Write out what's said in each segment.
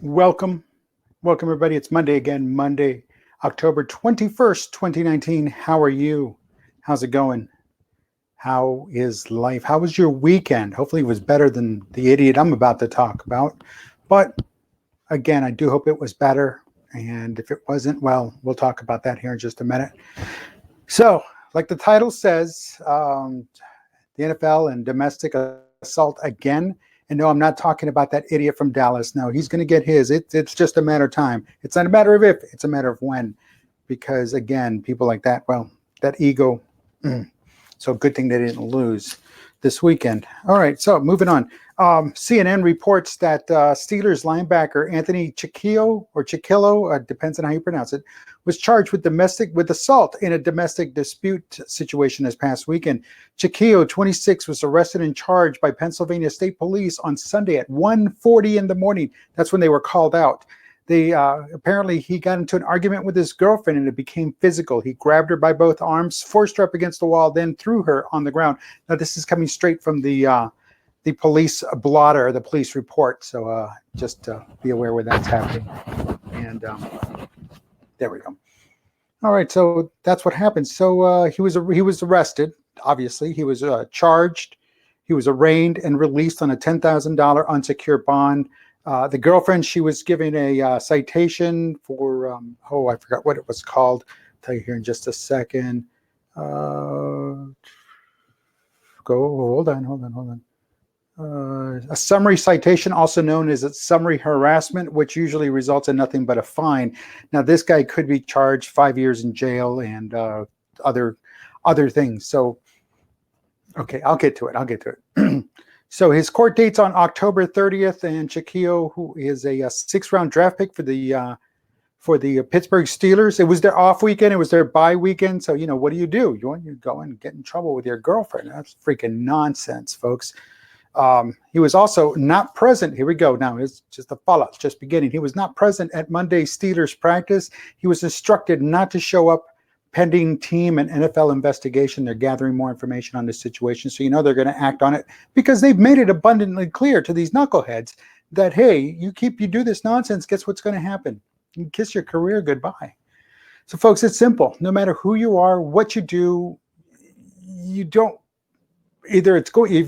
Welcome. Welcome, everybody. It's Monday again, Monday, October 21st, 2019. How are you? How's it going? How is life? How was your weekend? Hopefully, it was better than the idiot I'm about to talk about. But again, I do hope it was better. And if it wasn't, well, we'll talk about that here in just a minute. So, like the title says, the NFL and domestic assault again. And no, I'm not talking about that idiot from Dallas. No, he's going to get his. It's just a matter of time. It's not a matter of if, it's a matter of when. Because again, people like that, well, that ego. So good thing they didn't lose this weekend. All right, so moving on. CNN reports that Steelers linebacker Anthony Chiquillo, depends on how you pronounce it, was charged with assault in a domestic dispute situation this past weekend. Chiquillo, 26, was arrested and charged by Pennsylvania State Police on Sunday at 1:40 in the morning. That's when they were called out. Apparently he got into an argument with his girlfriend and it became physical. He grabbed her by both arms, forced her up against the wall, then threw her on the ground. Now this is coming straight from the police blotter, the police report. So just be aware where that's happening. And there we go. All right, so that's what happened. So he was arrested. Obviously, he was charged. He was arraigned and released on a $10,000 unsecured bond. The girlfriend, she was given a citation for, I forgot what it was called. I'll tell you here in just a second. Hold on. A summary citation, also known as a summary harassment, which usually results in nothing but a fine. Now, this guy could be charged 5 years in jail and other things. So, okay, I'll get to it. So his court date's on October 30th, and Chiquillo, who is a 6th-round draft pick for the Pittsburgh Steelers. It was their off weekend. It was their bye weekend. So, what do? You want to go and get in trouble with your girlfriend. That's freaking nonsense, folks. He was also not present. Here we go. Now, it's just the fallout. It's just beginning. He was not present at Monday's Steelers practice. He was instructed not to show up pending team and NFL investigation. They're gathering more information on this situation. So, they're going to act on it because they've made it abundantly clear to these knuckleheads that, hey, you do this nonsense, guess what's going to happen? You kiss your career goodbye. So, folks, it's simple. No matter who you are, what you do, you don't. If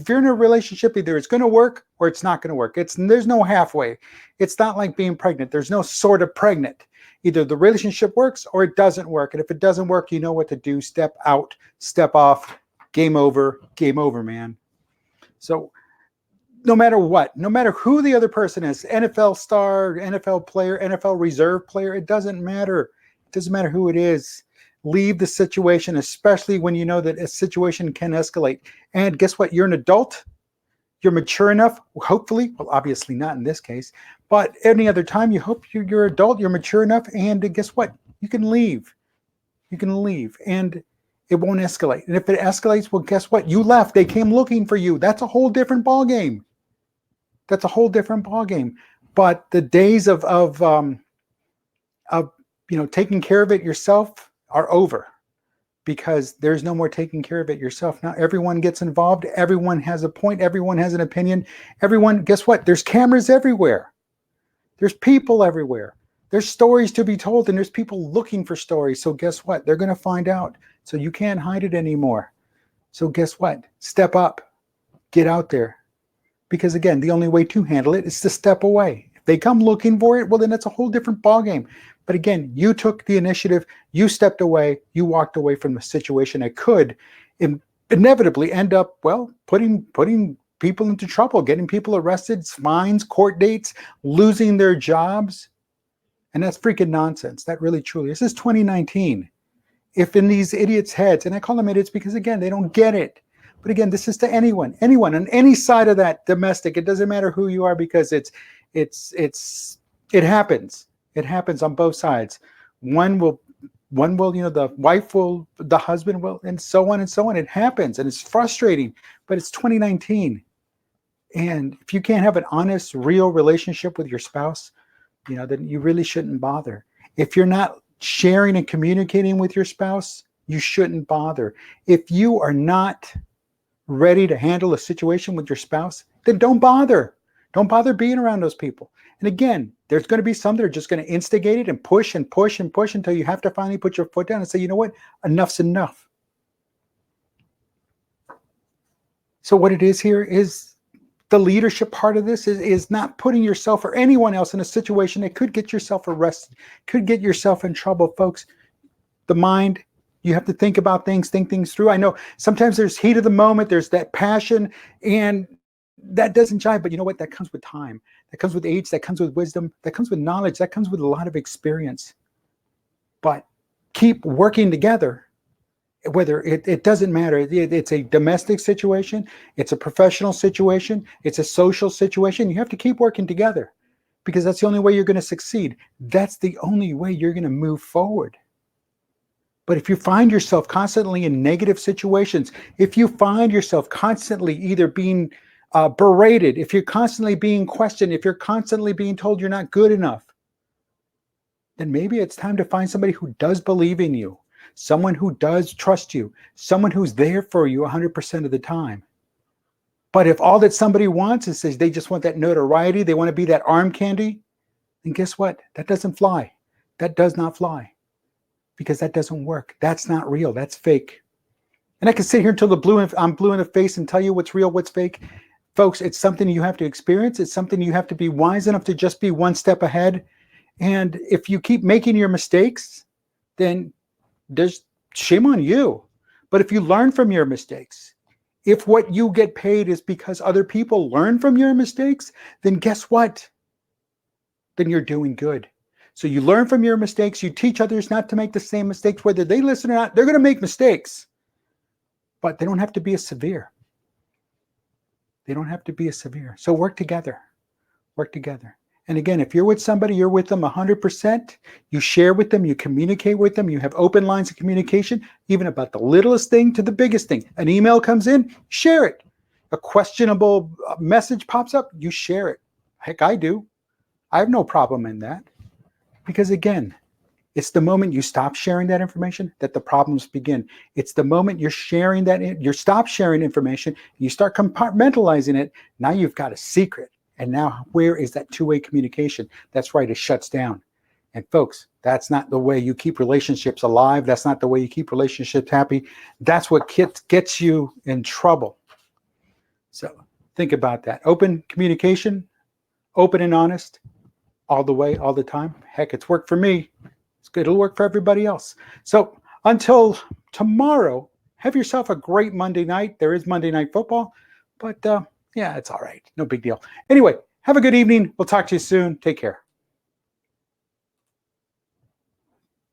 you're in a relationship, either it's going to work or it's not going to work. There's no halfway. It's not like being pregnant. There's no sort of pregnant. Either the relationship works or it doesn't work. And if it doesn't work, you know what to do. Step out, step off, game over, man. So no matter what, no matter who the other person is, NFL star, NFL player, NFL reserve player, it doesn't matter. It doesn't matter who it is. Leave the situation, especially when you know that a situation can escalate. And guess what? You're an adult. You're mature enough, hopefully. Well, obviously not in this case. But any other time, you hope you're adult, you're mature enough. And guess what? You can leave. You can leave. And it won't escalate. And if it escalates, well, guess what? You left. They came looking for you. That's a whole different ballgame. But the days of taking care of it yourself are over, because there's no more taking care of it yourself. Now everyone gets involved. Everyone has a point. Everyone has an opinion. Guess what? There's cameras everywhere. There's people everywhere. There's stories to be told, and there's people looking for stories. So guess what? They're going to find out. So you can't hide it anymore. So guess what? Step up. Get out there. Because again, the only way to handle it is to step away. If they come looking for it, well, then it's a whole different ballgame. But again, you took the initiative, you stepped away, you walked away from the situation that could inevitably end up, well, putting people into trouble, getting people arrested, fines, court dates, losing their jobs. And that's freaking nonsense. That really, truly, this is 2019. If in these idiots' heads, and I call them idiots because, again, they don't get it. But again, this is to anyone on any side of that domestic. It doesn't matter who you are, because it happens. It happens on both sides. One will, the wife will, the husband will, and so on and so on. It happens, and it's frustrating, but it's 2019. And if you can't have an honest, real relationship with your spouse, then you really shouldn't bother. If you're not sharing and communicating with your spouse, you shouldn't bother. If you are not ready to handle a situation with your spouse, then don't bother. Don't bother being around those people. And again, there's going to be some that are just going to instigate it and push and push and push until you have to finally put your foot down and say, you know what, enough's enough. So what it is here is the leadership part of this is not putting yourself or anyone else in a situation that could get yourself arrested, could get yourself in trouble, folks. The mind, you have to think about things, think things through. I know sometimes there's heat of the moment, there's that passion, and that doesn't jive, but you know what? That comes with time. That comes with age, that comes with wisdom, that comes with knowledge, that comes with a lot of experience. But keep working together. Whether it doesn't matter, it's a domestic situation, it's a professional situation, it's a social situation, you have to keep working together because that's the only way you're going to succeed. That's the only way you're going to move forward. But if you find yourself constantly in negative situations, if you find yourself constantly either being berated, if you're constantly being questioned, if you're constantly being told you're not good enough, then maybe it's time to find somebody who does believe in you. Someone who does trust you, someone who's there for you 100% of the time. But if all that somebody wants is they just want that notoriety, they want to be that arm candy, then guess what? That doesn't fly. That does not fly because that doesn't work. That's not real. That's fake. And I can sit here until I'm blue in the face and tell you what's real, what's fake. Folks, it's something you have to experience. It's something you have to be wise enough to just be one step ahead. And if you keep making your mistakes, then there's shame on you. But if you learn from your mistakes, if what you get paid is because other people learn from your mistakes, then guess what? Then you're doing good. So you learn from your mistakes, you teach others not to make the same mistakes, whether they listen or not. They're going to make mistakes, but they don't have to be as severe. They don't have to be as severe. So work together. Work together. And again, if you're with somebody, you're with them 100%. You share with them, you communicate with them, you have open lines of communication, even about the littlest thing to the biggest thing. An email comes in, share it. A questionable message pops up, you share it. Heck, I do. I have no problem in that. Because again, it's the moment you stop sharing that information that the problems begin. It's the moment you're sharing that, you stop sharing information, you start compartmentalizing it, now you've got a secret. And now where is that two-way communication? That's right, it shuts down. And folks, that's not the way you keep relationships alive. That's not the way you keep relationships happy. That's what gets you in trouble. So think about that. Open communication, open and honest, all the way, all the time. Heck, it's worked for me. It's good. It'll work for everybody else. So until tomorrow, have yourself a great Monday night. There is Monday Night Football, but yeah, it's all right. No big deal. Anyway, have a good evening. We'll talk to you soon. Take care.